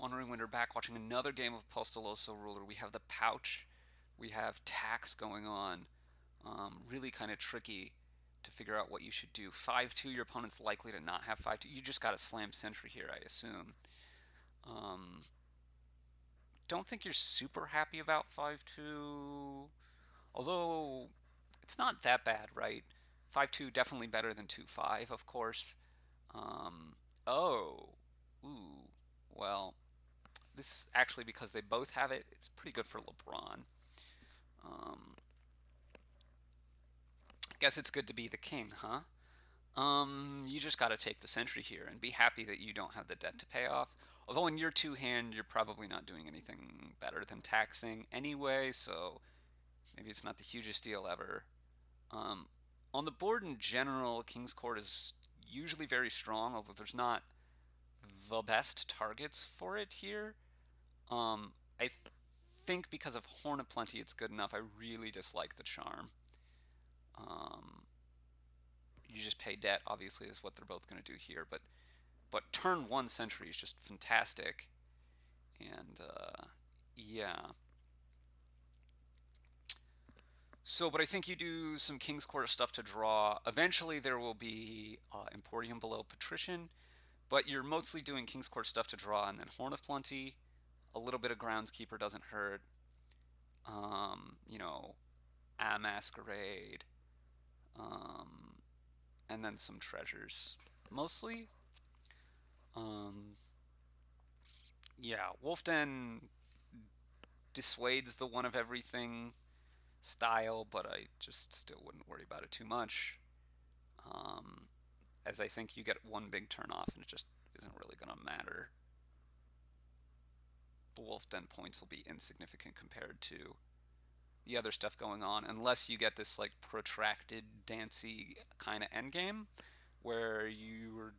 WanderingWinder back watching another game of Apostolosoruler. We have the pouch, we have tax going on. Really kind of tricky to figure out what you should do. 5-2, your opponent's likely to not have 5-2. You just got to slam sentry here, I assume. Um, don't think you're super happy about 5-2, although it's not that bad, right? 5-2 definitely better than 2-5, of course. Oh, ooh, well, this actually, because they both have it, it's pretty good for LeBron. Um, guess it's good to be the king, huh? You just gotta take the sentry here and be happy that you don't have the debt to pay off. Although in your two-hand, you're probably not doing anything better than taxing anyway, so maybe it's not the hugest deal ever. Um, on the board in general, King's Court is usually very strong, although there's not the best targets for it here. I think because of Horn of Plenty, it's good enough. I really dislike the charm. Um, you just pay debt, obviously, is what they're both going to do here. But turn one sentry is just fantastic, and yeah. So, but I think you do some King's Court stuff to draw. Eventually, there will be Emporium below Patrician, but you're mostly doing King's Court stuff to draw, and then Horn of Plenty. A little bit of Groundskeeper doesn't hurt. You know, A Masquerade, um, and then some treasures. Mostly, um, yeah, Wolfden dissuades the one of everything style, but I just still wouldn't worry about it too much. Um, as I think you get one big turn off and it just isn't really going to matter. The Wolfden points will be insignificant compared to the other stuff going on, unless you get this like protracted, dancey kind of endgame where you were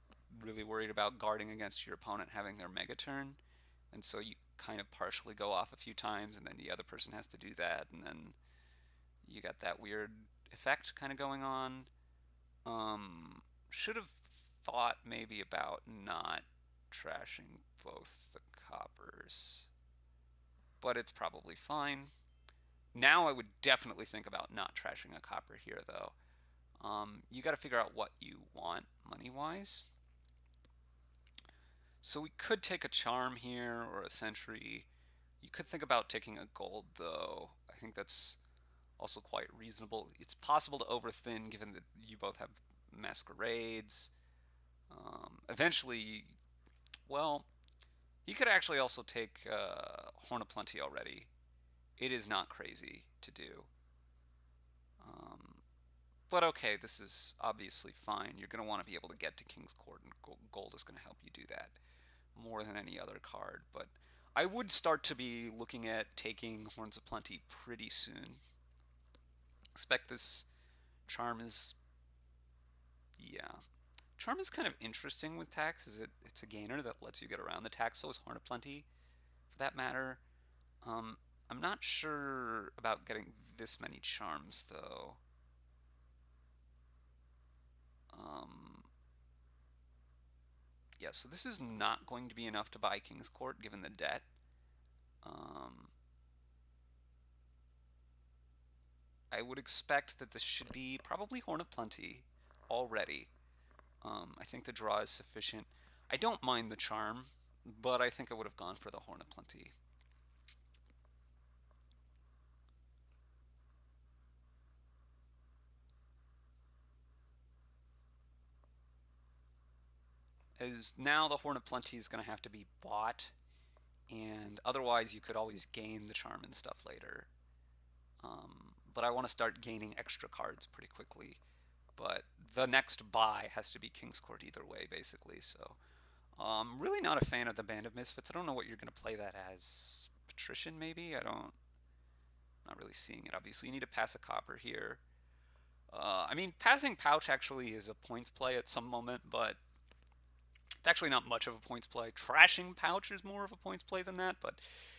really worried about guarding against your opponent having their mega turn, and so you kind of partially go off a few times, and then the other person has to do that, and then you got that weird effect kind of going on. Should have thought maybe about not trashing both the coppers, but it's probably fine. Now I would definitely think about not trashing a copper here, though. You got to figure out what you want money-wise. So we could take a charm here or a sentry. You could think about taking a gold, though. I think that's also quite reasonable. It's possible to overthin given that you both have masquerades. Eventually, well, you could actually also take Horn of Plenty already. It is not crazy to do. Um, but okay, this is obviously fine. You're going to want to be able to get to King's Court, and gold is going to help you do that more than any other card. But I would start to be looking at taking Horns of Plenty pretty soon. Expect this charm is, yeah. Charm is kind of interesting with tax. It's a gainer that lets you get around the tax. So is Horn of Plenty, for that matter. Um, I'm not sure about getting this many charms though. Um, yeah, so this is not going to be enough to buy King's Court given the debt. Um, I would expect that this should be probably Horn of Plenty already. I think the draw is sufficient. I don't mind the charm, but I think I would have gone for the Horn of Plenty. As now the Horn of Plenty is going to have to be bought, and otherwise you could always gain the charm and stuff later. But I want to start gaining extra cards pretty quickly. But the next buy has to be King's Court either way, basically. So I'm really not a fan of the Band of Misfits. I don't know what you're going to play that as. Patrician, maybe? Not really seeing it. Obviously, you need to pass a copper here. I mean, passing Pouch actually is a points play at some moment, but it's actually not much of a points play. Trashing Pouch is more of a points play than that, but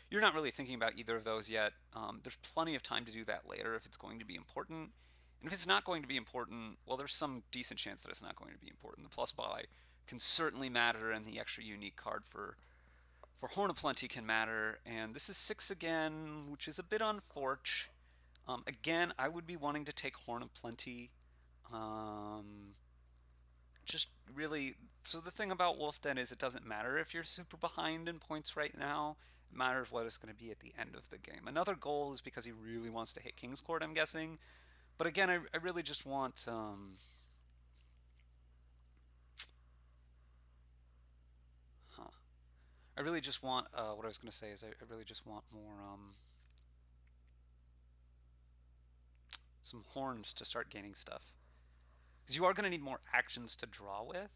you're not really thinking about either of those yet. There's plenty of time to do that later if it's going to be important. And if it's not going to be important, well, there's some decent chance that it's not going to be important. The plus buy can certainly matter, and the extra unique card for for Horn of Plenty can matter, and this is 6 again, which is a bit unfortunate. Again, I would be wanting to take Horn of Plenty. Um, just really, so the thing about Wolf Den is it doesn't matter if you're super behind in points right now. It matters what it's going to be at the end of the game. Another goal is because he really wants to hit King's Court, I'm guessing. But again, I really just want... huh. I really just want... what I was going to say is I really just want more... some horns to start gaining stuff. Because you are going to need more actions to draw with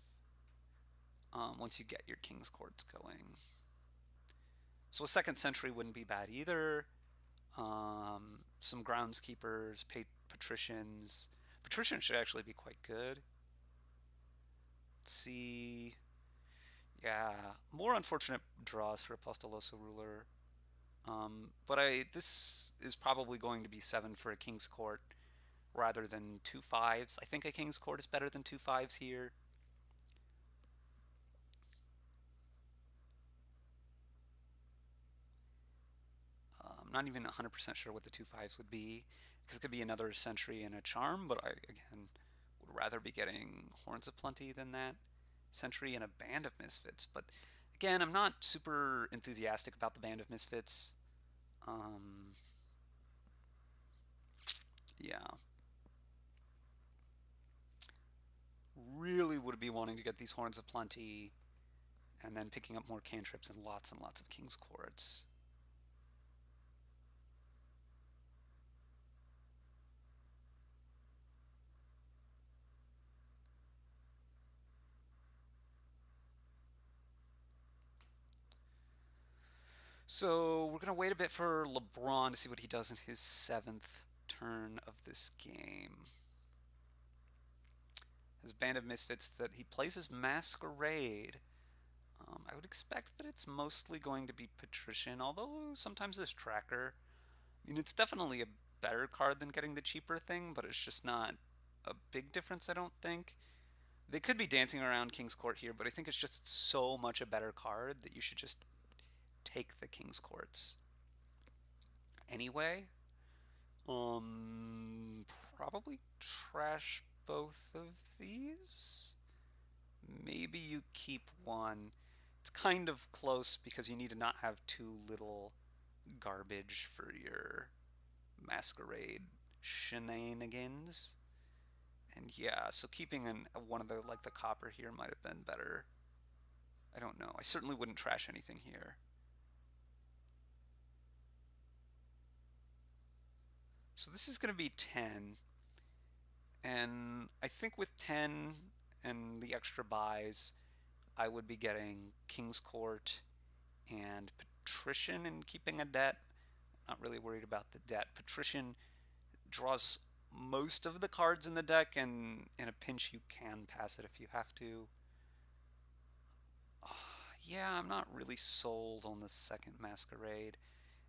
once you get your King's Courts going. So a second sentry wouldn't be bad either. Some groundskeepers, patricians. Patricians should actually be quite good. Let's see. Yeah, more unfortunate draws for Apostolosoruler. But this is probably going to be 7 for a King's Court rather than 2 5s. I think a King's Court is better than 2 5s here. I'm not even 100% sure what the 2 5s would be, because it could be another Sentry and a Charm, but I, again, would rather be getting Horns of Plenty than that. Sentry and a Band of Misfits, but again, I'm not super enthusiastic about the Band of Misfits. Yeah. Really would be wanting to get these Horns of Plenty and then picking up more cantrips and lots of King's Courts. So we're going to wait a bit for LeBron to see what he does in his 7th turn of this game. His Band of Misfits that he plays as Masquerade. I would expect that it's mostly going to be Patrician, although sometimes this Tracker. I mean, it's definitely a better card than getting the cheaper thing, but it's just not a big difference, I don't think. They could be dancing around King's Court here, but I think it's just so much a better card that you should just take the King's Courts. Anyway, probably trash both of these. Maybe you keep one. It's kind of close because you need to not have too little garbage for your Masquerade shenanigans. And yeah, so keeping one of the copper here might have been better. I don't know. I certainly wouldn't trash anything here. So this is going to be 10. And I think with 10 and the extra buys, I would be getting King's Court and Patrician and keeping a debt. Not really worried about the debt. Patrician draws most of the cards in the deck, and in a pinch you can pass it if you have to. Yeah, I'm not really sold on the second Masquerade.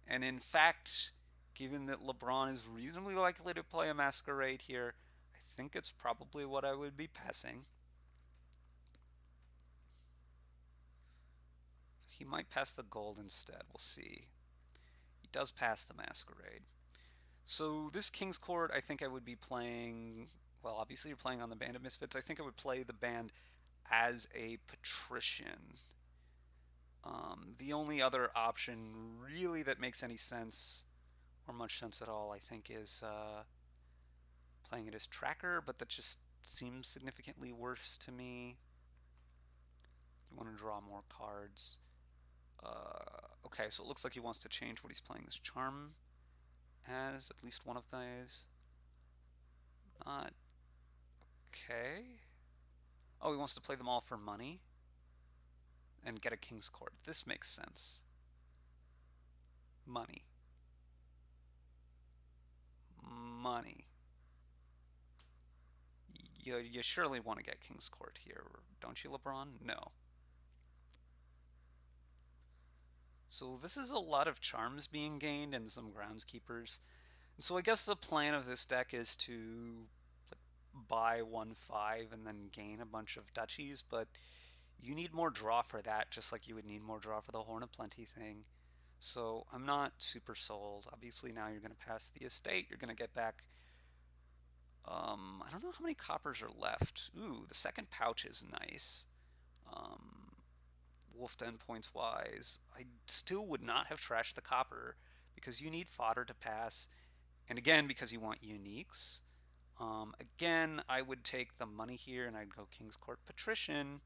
And in fact, given that LeBron is reasonably likely to play a Masquerade here, I think it's probably what I would be passing. He might pass the gold instead, we'll see. He does pass the Masquerade. So this King's Court, I think I would be playing... Well, obviously you're playing on the Band of Misfits. I think I would play the band as a Patrician. The only other option really that makes any sense, or much sense at all, I think is playing it as Tracker, but that just seems significantly worse to me. You want to draw more cards. Okay, so it looks like he wants to change what he's playing this Charm as, at least one of those. Not okay. Oh, he wants to play them all for money and get a King's Court. This makes sense. Money. Money. You surely want to get King's Court here, don't you, LeBron? No. So this is a lot of charms being gained and some groundskeepers. And so I guess the plan of this deck is to buy 1/5 and then gain a bunch of duchies, but You need more draw for that, just like you would need more draw for the Horn of Plenty thing. So I'm not super sold. Obviously now you're going to pass the estate. You're going to get back, I don't know how many coppers are left. Ooh, the second pouch is nice. Um, Wolf Den points wise. I still would not have trashed the copper because you need fodder to pass. And again, because you want uniques. Again, I would take the money here and I'd go King's Court Patrician.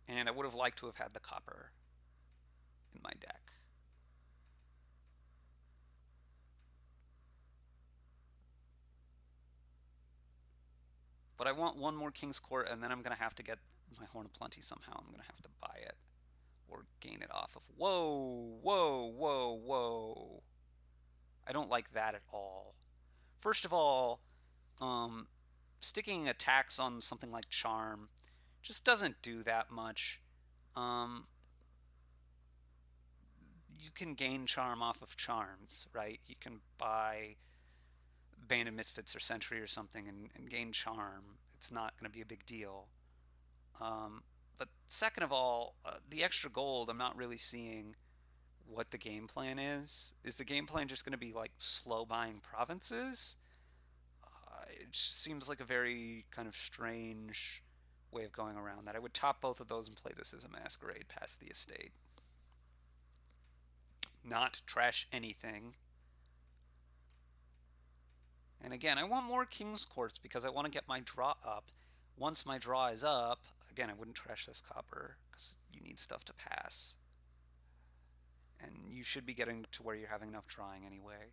And I would have liked to have had the copper in my deck. But I want one more King's Court, and then I'm going to have to get my Horn of Plenty somehow. I'm going to have to buy it or gain it off of. Whoa, whoa, whoa, whoa. I don't like that at all. First of all, um, sticking a tax on something like Charm just doesn't do that much. Um, you can gain Charm off of Charms, right? You can buy Band of Misfits or Sentry or something and gain Charm. It's not going to be a big deal. But second of all, the extra gold, I'm not really seeing what the game plan is. Is the game plan just going to be like slow buying provinces? It just seems like a very kind of strange way of going around that. I would top both of those and play this as a masquerade past the estate. Not trash anything. And again, I want more King's Courts because I want to get my draw up. Once my draw is up, again, I wouldn't trash this copper because you need stuff to pass. And you should be getting to where you're having enough drawing anyway.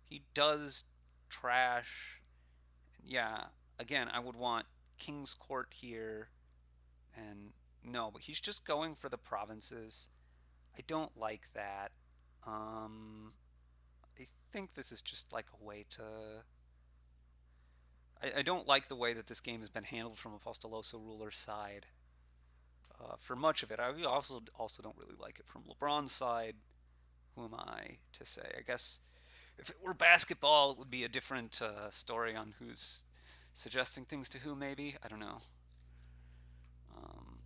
He does trash. Yeah, again, I would want King's Court here. And no, but he's just going for the provinces. I don't like that. I think this is just like a way to... I don't like the way that this game has been handled from Apostolosoruler's side. For much of it, I also don't really like it from LeBron's side. Who am I to say? I guess if it were basketball, it would be a different story on who's suggesting things to who, maybe. I don't know. Um,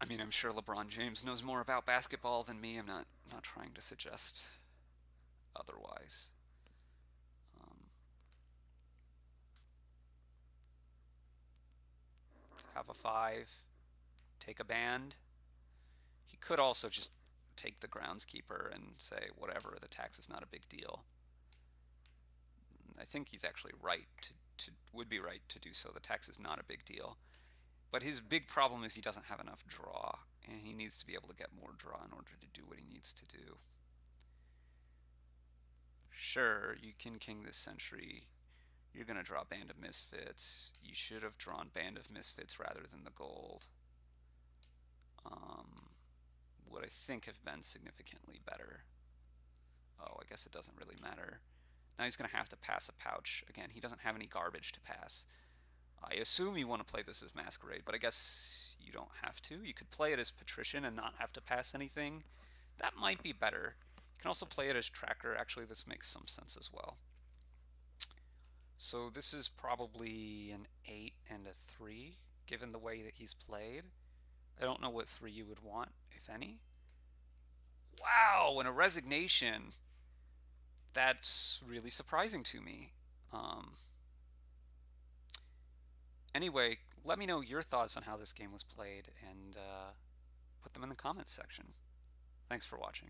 I mean, I'm sure LeBron James knows more about basketball than me. I'm not trying to suggest otherwise. Um, have a 5, take a band. He could also just take the groundskeeper and say, whatever, the tax is not a big deal. I think he's actually right would be right to do so. The tax is not a big deal. But his big problem is he doesn't have enough draw, and he needs to be able to get more draw in order to do what he needs to do. Sure, you can king this Sentry. You're going to draw Band of Misfits. You should have drawn Band of Misfits rather than the gold. Would I think have been significantly better. Oh, I guess it doesn't really matter. Now he's going to have to pass a pouch. Again, he doesn't have any garbage to pass. I assume you want to play this as Masquerade, but I guess you don't have to. You could play it as Patrician and not have to pass anything. That might be better. You can also play it as Tracker. Actually, this makes some sense as well. So this is probably an 8 and a 3, given the way that he's played. I don't know what 3 you would want, if any. Wow, and a Resignation. That's really surprising to me. Anyway, let me know your thoughts on how this game was played and put them in the comments section. Thanks for watching.